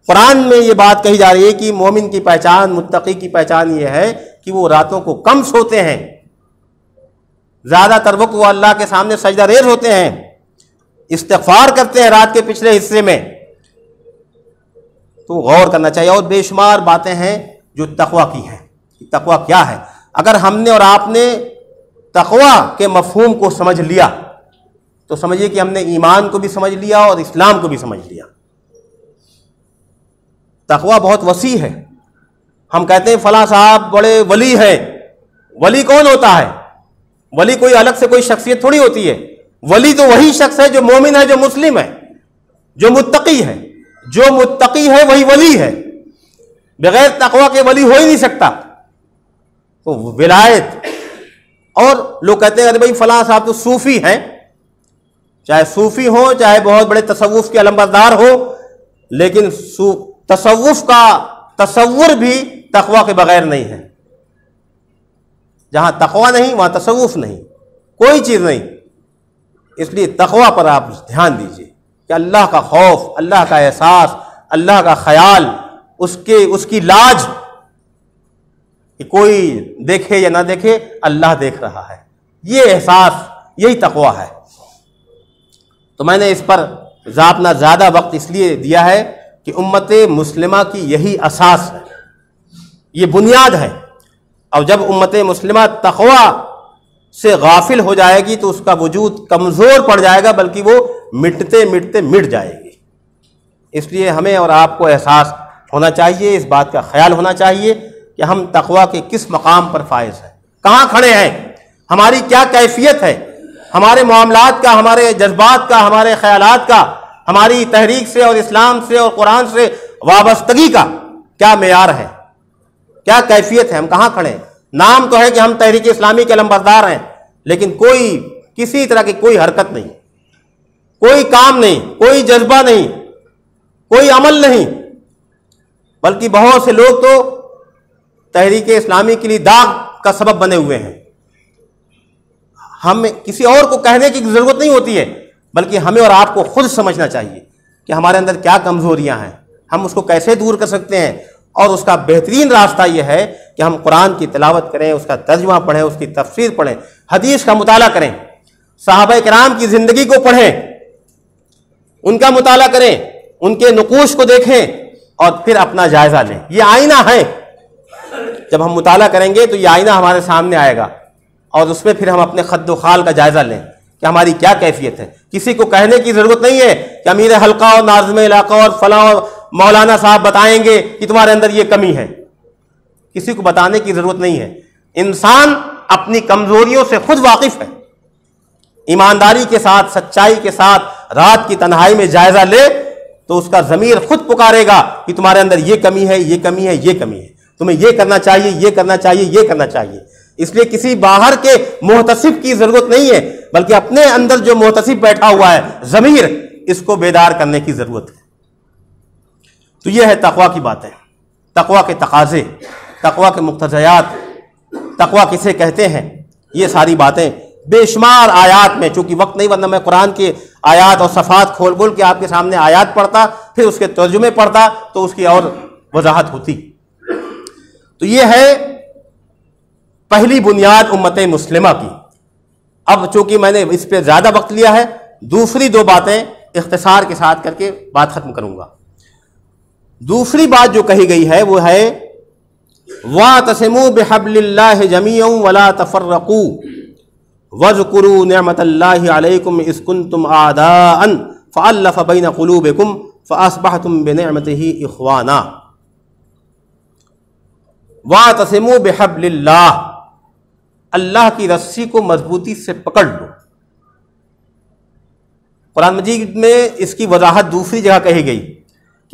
قرآن میں یہ بات کہی جا رہی ہے کہ مومن کی پہچان، متقی کی پہچان یہ ہے کہ وہ راتوں کو کم سوتے ہیں، زیادہ تر وقت وہ اللہ کے سامنے سجدہ ریز ہوتے ہیں، استغفار کرتے ہیں رات کے پچھلے حصے میں۔ تو غور کرنا چاہیے۔ اور بے شمار باتیں ہیں جو تقویٰ کی ہیں۔ تقویٰ کیا ہے؟ اگر ہم نے اور آپ نے تقویٰ کے مفہوم کو سمجھ لیا تو سمجھیے کہ ہم نے ایمان کو بھی سمجھ لیا اور اسلام کو بھی سمجھ لیا۔ تقویٰ بہت وسیع ہے۔ ہم کہتے ہیں فلاں صاحب بڑے ولی ہیں۔ ولی کون ہوتا ہے؟ ولی کوئی الگ سے کوئی شخصیت تھوڑی ہوتی ہے۔ ولی تو وہی شخص ہے جو مومن ہے، جو مسلم ہے، جو متقی ہے۔ جو متقی ہے وہی ولی ہے، بغیر تقویٰ کے ولی ہو ہی نہیں سکتا۔ تو ولایت، اور لوگ کہتے ہیں ارے بھائی فلاں صاحب تو صوفی ہیں، چاہے صوفی ہو چاہے بہت بڑے تصوف کے علمبردار ہو، لیکن تصوف کا تصور بھی تقویٰ کے بغیر نہیں ہے۔ جہاں تقویٰ نہیں وہاں تصوف نہیں، کوئی چیز نہیں۔ اس لیے تقویٰ پر آپ دھیان دیجیے کہ اللہ کا خوف، اللہ کا احساس، اللہ کا خیال، اس کی لاج، کہ کوئی دیکھے یا نہ دیکھے اللہ دیکھ رہا ہے، یہ احساس، یہی تقویٰ ہے۔ تو میں نے اس پر اپنا زیادہ وقت اس لیے دیا ہے کہ امت مسلمہ کی یہی اساس ہے، یہ بنیاد ہے، اور جب امت مسلمہ تقویٰ سے غافل ہو جائے گی تو اس کا وجود کمزور پڑ جائے گا، بلکہ وہ مٹتے مٹتے مٹ جائے گی۔ اس لیے ہمیں اور آپ کو احساس ہونا چاہیے، اس بات کا خیال ہونا چاہیے کہ ہم تقویٰ کے کس مقام پر فائز ہیں، کہاں کھڑے ہیں، ہماری کیا کیفیت ہے، ہمارے معاملات کا، ہمارے جذبات کا، ہمارے خیالات کا، ہماری تحریک سے اور اسلام سے اور قرآن سے وابستگی کا کیا معیار ہے، کیا کیفیت ہے، ہم کہاں کھڑے ہیں۔ نام تو ہے کہ ہم تحریک اسلامی کے علمبردار ہیں، لیکن کوئی کسی طرح کی کوئی حرکت نہیں، کوئی کام نہیں، کوئی جذبہ نہیں، کوئی عمل نہیں، بلکہ بہت سے لوگ تو تحریک اسلامی کے لیے داغ کا سبب بنے ہوئے ہیں۔ ہمیں کسی اور کو کہنے کی ضرورت نہیں ہوتی ہے، بلکہ ہمیں اور آپ کو خود سمجھنا چاہیے کہ ہمارے اندر کیا کمزوریاں ہیں، ہم اس کو کیسے دور کر سکتے ہیں، اور اس کا بہترین راستہ یہ ہے کہ ہم قرآن کی تلاوت کریں، اس کا ترجمہ پڑھیں، اس کی تفسیر پڑھیں، حدیث کا مطالعہ کریں، صحابہ کرام کی زندگی کو پڑھیں، ان کا مطالعہ کریں، ان کے نقوش کو دیکھیں اور پھر اپنا جائزہ لیں۔ یہ آئینہ ہے، جب ہم مطالعہ کریں گے تو یہ آئینہ ہمارے سامنے آئے گا، اور اس میں پھر ہم اپنے خد و خال کا جائزہ لیں کہ ہماری کیا کیفیت ہے۔ کسی کو کہنے کی ضرورت نہیں ہے کہ امیر حلقہ اور ناظم علاقہ اور فلاں مولانا صاحب بتائیں گے کہ تمہارے اندر یہ کمی ہے، کسی کو بتانے کی ضرورت نہیں ہے۔ انسان اپنی کمزوریوں سے خود واقف ہے، ایمانداری کے ساتھ، سچائی کے ساتھ رات کی تنہائی میں جائزہ لے تو اس کا ضمیر خود پکارے گا کہ تمہارے اندر یہ کمی ہے، یہ کمی ہے، یہ کمی ہے، تمہیں یہ کرنا چاہیے، یہ کرنا چاہیے، یہ کرنا چاہیے۔ اس لیے کسی باہر کے محتسب کی ضرورت نہیں ہے، بلکہ اپنے اندر جو محتسب بیٹھا ہوا ہے ضمیر، اس کو بیدار کرنے کی ضرورت ہے۔ تو یہ ہے تقویٰ کی باتیں، تقویٰ کے تقاضے، تقویٰ کے مقتضیات، تقویٰ کسے کہتے ہیں، یہ ساری باتیں بے شمار آیات میں، چونکہ وقت نہیں ورنہ میں قرآن کے آیات اور صفحات کھول کے آپ کے سامنے آیات پڑھتا، پھر اس کے ترجمے پڑھتا تو اس کی اور وضاحت ہوتی۔ تو یہ ہے پہلی بنیاد امت مسلمہ کی۔ اب چونکہ میں نے اس پہ زیادہ وقت لیا ہے، دوسری دو باتیں اختصار کے ساتھ کر کے بات ختم کروں گا۔ دوسری بات جو کہی گئی ہے وہ ہے وَاعْتَصِمُوا بِحَبْلِ اللَّهِ جَمِيعًا وَلَا تَفَرَّقُوا وَاذْكُرُوا نِعْمَةَ اللَّهِ عَلَيْكُمْ إِذْ كُنْتُمْ أَعْدَاءً فَأَلَّفَ بَيْنَ قُلُوبِكُمْ فَأَصْبَحْتُمْ بِنِعْمَتِهِ إِخْوَانًا۔ وَاعْتَصِمُوا بِحَبْلِ اللَّهِ، اللہ کی رسی کو مضبوطی سے پکڑ لو۔ قرآن مجید میں اس کی وضاحت دوسری جگہ کہی گئی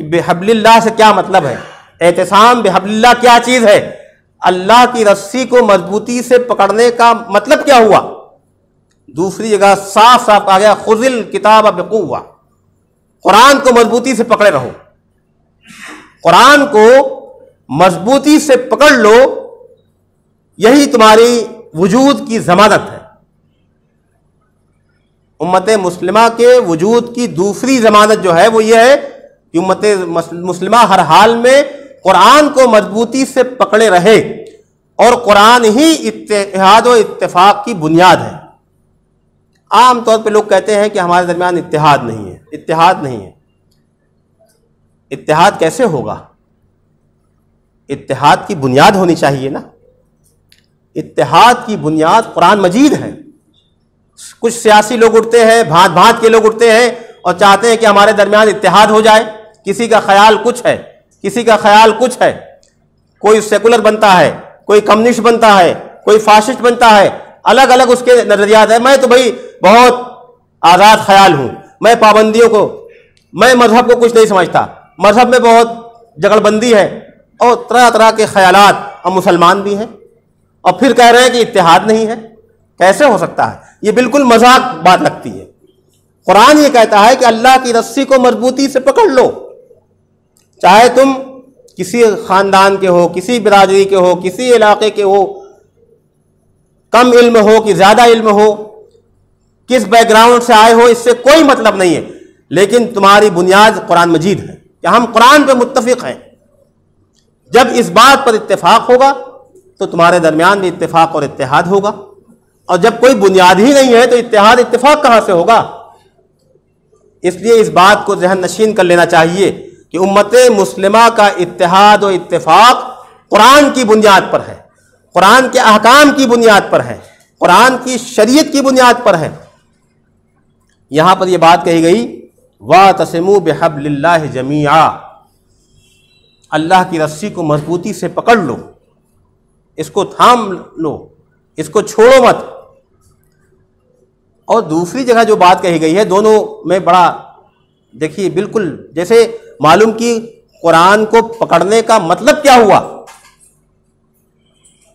کہ بحبل اللہ سے کیا مطلب ہے، اعتصام بحبل اللہ کیا چیز ہے، اللہ کی رسی کو مضبوطی سے پکڑنے کا مطلب کیا ہوا۔ دوسری جگہ صاف صاف آ گیا خذ الکتاب بقوہ، قرآن کو مضبوطی سے پکڑے رہو، قرآن کو مضبوطی سے پکڑ لو، یہی تمہاری وجود کی ضمانت ہے۔ امت مسلمہ کے وجود کی دوسری ضمانت جو ہے وہ یہ ہے کہ امت مسلمہ ہر حال میں قرآن کو مضبوطی سے پکڑے رہے، اور قرآن ہی اتحاد و اتفاق کی بنیاد ہے۔ عام طور پہ لوگ کہتے ہیں کہ ہمارے درمیان اتحاد نہیں ہے، اتحاد نہیں ہے۔ اتحاد کیسے ہوگا؟ اتحاد کی بنیاد ہونی چاہیے نا۔ اتحاد کی بنیاد قرآن مجید ہے۔ کچھ سیاسی لوگ اٹھتے ہیں، بھانت بھانت کے لوگ اٹھتے ہیں اور چاہتے ہیں کہ ہمارے درمیان اتحاد ہو جائے۔ کسی کا خیال کچھ ہے، کسی کا خیال کچھ ہے، کوئی سیکولر بنتا ہے، کوئی کمیونسٹ بنتا ہے، کوئی فاشسٹ بنتا ہے، الگ الگ اس کے نظریات ہیں۔ میں تو بھائی بہت آزاد خیال ہوں، میں پابندیوں کو، میں مذہب کو کچھ نہیں سمجھتا، مذہب میں بہت جگڑ بندی ہے، اور طرح طرح کے خیالات، اور مسلمان بھی ہیں، اور پھر کہہ رہے ہیں کہ اتحاد نہیں ہے۔ کیسے ہو سکتا ہے؟ یہ بالکل مذاق بات لگتی ہے۔ قرآن یہ کہتا ہے کہ اللہ کی رسی کو مضبوطی سے پکڑ لو، چاہے تم کسی خاندان کے ہو، کسی برادری کے ہو، کسی علاقے کے ہو، کم علم ہو کہ زیادہ علم ہو، کس بیک گراؤنڈ سے آئے ہو، اس سے کوئی مطلب نہیں ہے، لیکن تمہاری بنیاد قرآن مجید ہے کہ ہم قرآن پہ متفق ہیں۔ جب اس بات پر اتفاق ہوگا تو تمہارے درمیان بھی اتفاق اور اتحاد ہوگا، اور جب کوئی بنیاد ہی نہیں ہے تو اتحاد اتفاق کہاں سے ہوگا؟ اس لیے اس بات کو ذہن نشین کر لینا چاہیے کہ امت مسلمہ کا اتحاد و اتفاق قرآن کی بنیاد پر ہے، قرآن کے احکام کی بنیاد پر ہے، قرآن کی شریعت کی بنیاد پر ہے۔ یہاں پر یہ بات کہی گئی وَاعْتَصِمُوا بِحَبْلِ اللَّهِ جَمِيعًا، اللہ کی رسی کو مضبوطی سے پکڑ لو، اس کو تھام لو، اس کو چھوڑو مت۔ اور دوسری جگہ جو بات کہی گئی ہے دونوں میں بڑا دیکھیے بالکل جیسے معلوم کی قرآن کو پکڑنے کا مطلب کیا ہوا؟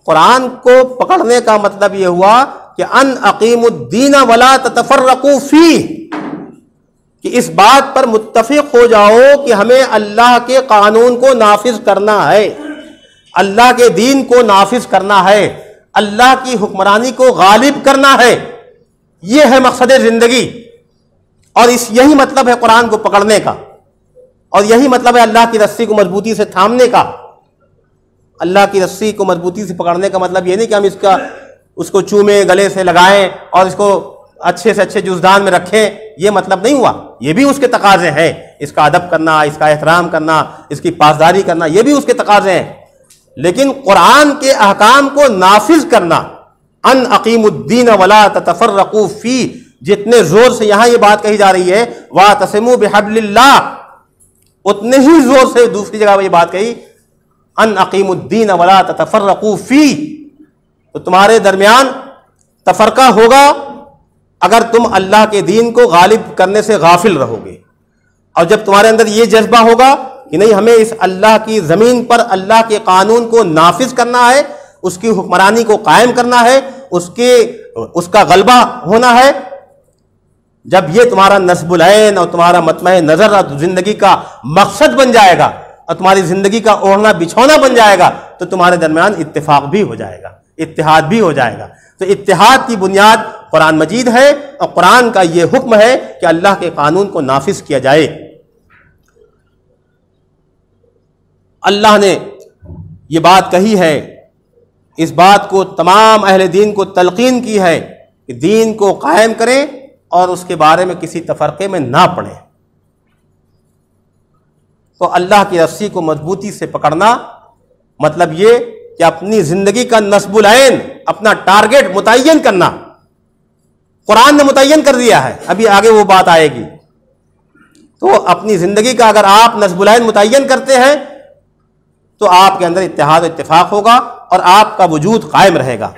قرآن کو پکڑنے کا مطلب یہ ہوا کہ ان اقیموا الدین ولا تتفرقوا فیہ، کہ اس بات پر متفق ہو جاؤ کہ ہمیں اللہ کے قانون کو نافذ کرنا ہے، اللہ کے دین کو نافذ کرنا ہے، اللہ کی حکمرانی کو غالب کرنا ہے۔ یہ ہے مقصد زندگی، اور یہی مطلب ہے قرآن کو پکڑنے کا، اور یہی مطلب ہے اللہ کی رسی کو مضبوطی سے تھامنے کا۔ اللہ کی رسی کو مضبوطی سے پکڑنے کا مطلب یہ نہیں کہ ہم اس کو چومیں، گلے سے لگائیں اور اس کو اچھے سے اچھے جزدان میں رکھیں، یہ مطلب نہیں ہوا۔ یہ بھی اس کے تقاضے ہیں، اس کا ادب کرنا، اس کا احترام کرنا، اس کی پاسداری کرنا، یہ بھی اس کے تقاضے ہیں، لیکن قرآن کے احکام کو نافذ کرنا، ان اقیموا الدین ولا تتفرقوا فیہ، جتنے زور سے یہاں یہ بات کہی جا رہی ہے واعتصموا بحبل اللہ، اتنے ہی زور سے دوسری جگہ یہ بات کہی ان اقیموا الدین ولا تتفرقوا فیہ، تو تمہارے درمیان تفرقہ ہوگا اگر تم اللہ کے دین کو غالب کرنے سے غافل رہو گے، اور جب تمہارے اندر یہ جذبہ ہوگا کہ نہیں ہمیں اس اللہ کی زمین پر اللہ کے قانون کو نافذ کرنا ہے، اس کی حکمرانی کو قائم کرنا ہے، اس کا غلبہ ہونا ہے، جب یہ تمہارا نصب العین اور تمہارا مطمع نظر اور زندگی کا مقصد بن جائے گا اور تمہاری زندگی کا اوڑھنا بچھونا بن جائے گا، تو تمہارے درمیان اتفاق بھی ہو جائے گا، اتحاد بھی ہو جائے گا۔ تو اتحاد کی بنیاد قرآن مجید ہے، اور قرآن کا یہ حکم ہے کہ اللہ کے قانون کو نافذ کیا جائے۔ اللہ نے یہ بات کہی ہے، اس بات کو تمام اہل دین کو تلقین کی ہے کہ دین کو قائم کریں اور اس کے بارے میں کسی تفرقے میں نہ پڑیں۔ تو اللہ کی رسی کو مضبوطی سے پکڑنا مطلب یہ کہ اپنی زندگی کا نصب العین، اپنا ٹارگٹ متعین کرنا، قرآن نے متعین کر دیا ہے، ابھی آگے وہ بات آئے گی۔ تو اپنی زندگی کا اگر آپ نصب العین متعین کرتے ہیں تو آپ کے اندر اتحاد و اتفاق ہوگا اور آپ کا وجود قائم رہے گا۔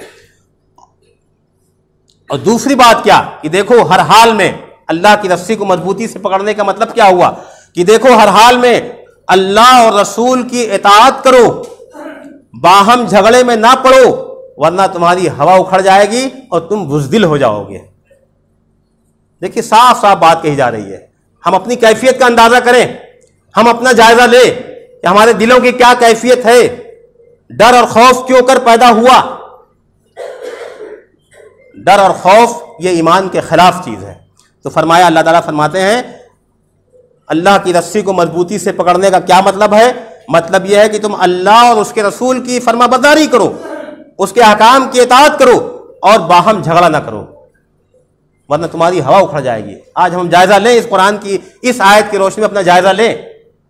اور دوسری بات کیا کہ دیکھو ہر حال میں اللہ کی رسی کو مضبوطی سے پکڑنے کا مطلب کیا ہوا کہ دیکھو ہر حال میں اللہ اور رسول کی اطاعت کرو، باہم جھگڑے میں نہ پڑو، ورنہ تمہاری ہوا اکھڑ جائے گی اور تم بزدل ہو جاؤ گے۔ دیکھیے صاف صاف بات کہی جا رہی ہے۔ ہم اپنی کیفیت کا اندازہ کریں، ہم اپنا جائزہ لیں کہ ہمارے دلوں کی کیا کیفیت ہے، ڈر اور خوف کیوں کر پیدا ہوا۔ ڈر اور خوف یہ ایمان کے خلاف چیز ہے۔ تو فرمایا، اللہ تعالیٰ فرماتے ہیں اللہ کی رسی کو مضبوطی سے پکڑنے کا کیا مطلب ہے؟ مطلب یہ ہے کہ تم اللہ اور اس کے رسول کی فرما برداری کرو، اس کے احکام کی اطاعت کرو اور باہم جھگڑا نہ کرو، ورنہ تمہاری ہوا اکھڑ جائے گی۔ آج ہم جائزہ لیں اس قرآن کی اس آیت کی روشنی میں، اپنا جائزہ لیں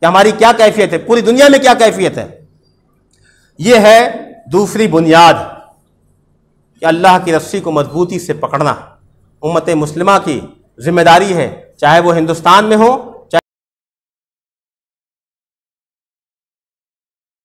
کہ ہماری کیا کیفیت ہے، پوری دنیا میں کیا کیفیت ہے۔ یہ ہے دوسری بنیاد کہ اللہ کی رسی کو مضبوطی سے پکڑنا امت مسلمہ کی ذمہ داری ہے، چاہے وہ ہندوستان میں ہو